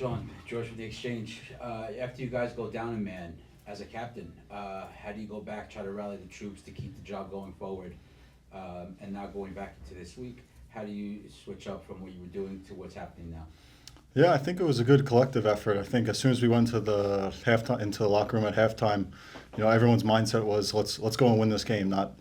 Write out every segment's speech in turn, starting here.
Sean, George from the Exchange. After you guys go down a man as a captain, how do you go back, try to rally the troops to keep the job going forward? And now going back into this week, how do you switch up from what you were doing to what's happening now? Yeah, I think it was a good collective effort. I think as soon as we went to the halftime into the locker room at halftime, everyone's mindset was let's go and win this game, not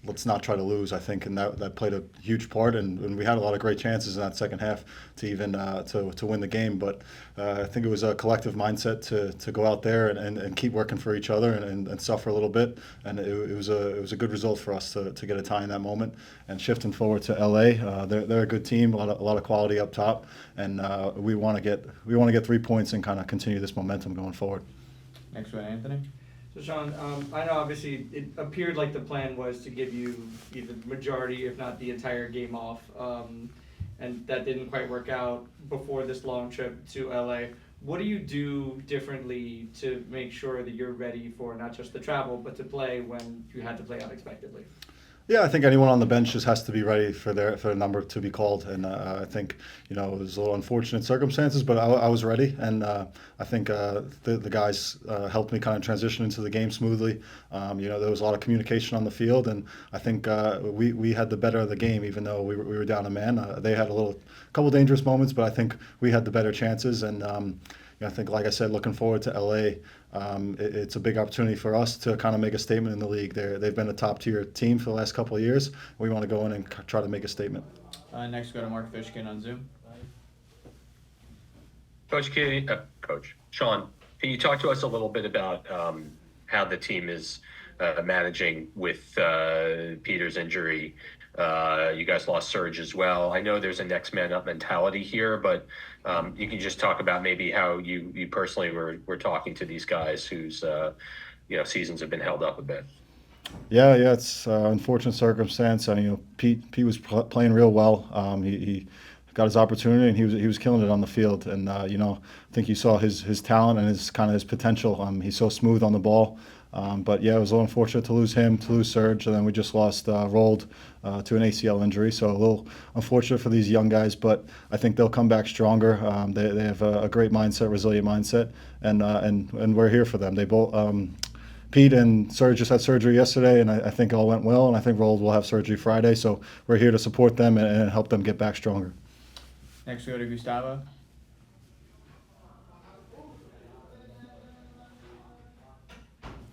let's not try to lose. I think, and that played a huge part. And we had a lot of great chances in that second half to even to win the game. But I think it was a collective mindset to go out there and keep working for each other and suffer a little bit. And it was a good result for us to get a tie in that moment. And shifting forward to LA, they're a good team, a lot of quality up top, and we want to get 3 points and kind of continue this momentum going forward. Next one, Anthony. So Sean, I know obviously it appeared like the plan was to give you either the majority, if not the entire game off, and that didn't quite work out before this long trip to LA. What do you do differently to make sure that you're ready for not just the travel, but to play when you had to play unexpectedly? Yeah, I think anyone on the bench just has to be ready for a number to be called, and I think it was a little unfortunate circumstances, but I was ready, and I think the guys helped me kind of transition into the game smoothly. There was a lot of communication on the field, and I think we had the better of the game, even though we were down a man. They had couple dangerous moments, but I think we had the better chances, and I think, like I said, looking forward to LA. It's a big opportunity for us to kind of make a statement in the league. They've been a top-tier team for the last couple of years. We want to go in and try to make a statement. Next, go to Mark Fishkin on Zoom. Coach Sean, can you talk to us a little bit about how the team is managing with Peter's injury? You guys lost Serge as well. I know there's a next man up mentality here, but you can just talk about maybe how you personally were talking to these guys whose seasons have been held up a bit. Yeah, it's unfortunate circumstance. Pete was playing real well. He got his opportunity and he was killing it on the field. And I think you saw his talent and his potential. He's so smooth on the ball. But yeah, it was a little unfortunate to lose him, to lose Serge, and then we just lost Rold to an ACL injury. So a little unfortunate for these young guys, but I think they'll come back stronger. They have a great mindset, resilient mindset, and we're here for them. They both. Pete and Serge just had surgery yesterday, and I think it all went well. And I think Rold will have surgery Friday, so we're here to support them and help them get back stronger. Next, we go to Gustavo.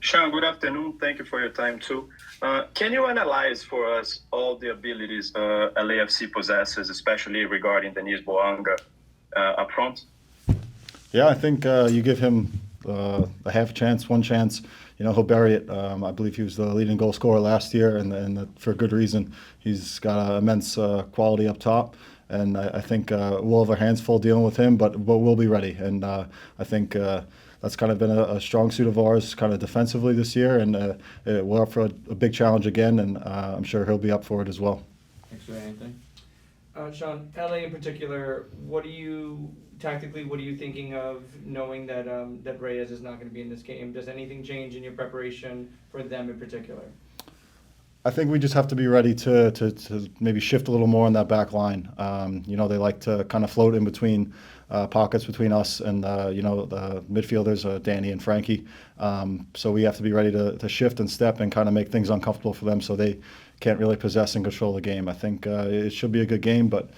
Sean, good afternoon. Thank you for your time too. Can you analyze for us all the abilities LAFC possesses, especially regarding Denise Boanga up front? Yeah, I think you give him a half chance, one chance, he'll bury it. I believe he was the leading goal scorer last year, and for good reason. He's got immense quality up top, and I think we'll have our hands full dealing with him, but we'll be ready. And I think that's kind of been a strong suit of ours, kind of defensively this year, and we're up for a big challenge again, and I'm sure he'll be up for it as well. Next, we anything? Sean, LA in particular, what are you thinking of knowing that that Reyes is not going to be in this game? Does anything change in your preparation for them in particular? I think we just have to be ready to maybe shift a little more on that back line. They like to kind of float in between pockets between us and the midfielders, Danny and Frankie. So we have to be ready to shift and step and kind of make things uncomfortable for them so they can't really possess and control the game. I think it should be a good game, but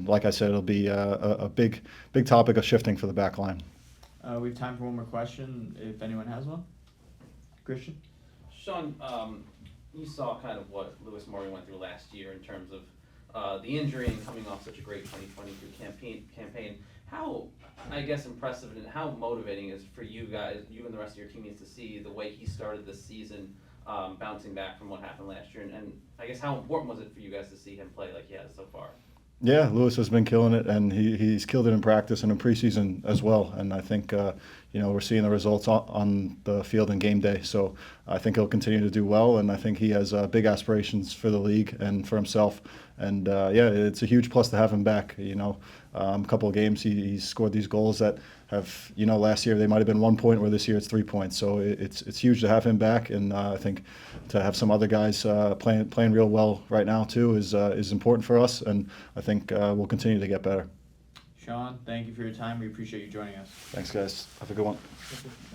like I said, it'll be a big topic of shifting for the back line. We have time for one more question, if anyone has one. Christian? Sean, you saw kind of what Lewis Morgan went through last year in terms of the injury and coming off such a great 2022 campaign. How, I guess, impressive and how motivating is for you guys, you and the rest of your teammates, to see the way he started this season, bouncing back from what happened last year, and I guess how important was it for you guys to see him play like he has so far? Yeah, Lewis has been killing it, and he's killed it in practice and in preseason as well. And I think we're seeing the results on the field in game day. So I think he'll continue to do well, and I think he has big aspirations for the league and for himself. And it's a huge plus to have him back. A couple of games he's scored these goals that have, last year they might have been 1 point, where this year it's 3 points. So it's huge to have him back, and I think to have some other guys playing real well right now too is important for us, and I think we'll continue to get better. Sean, thank you for your time. We appreciate you joining us. Thanks, guys. Have a good one.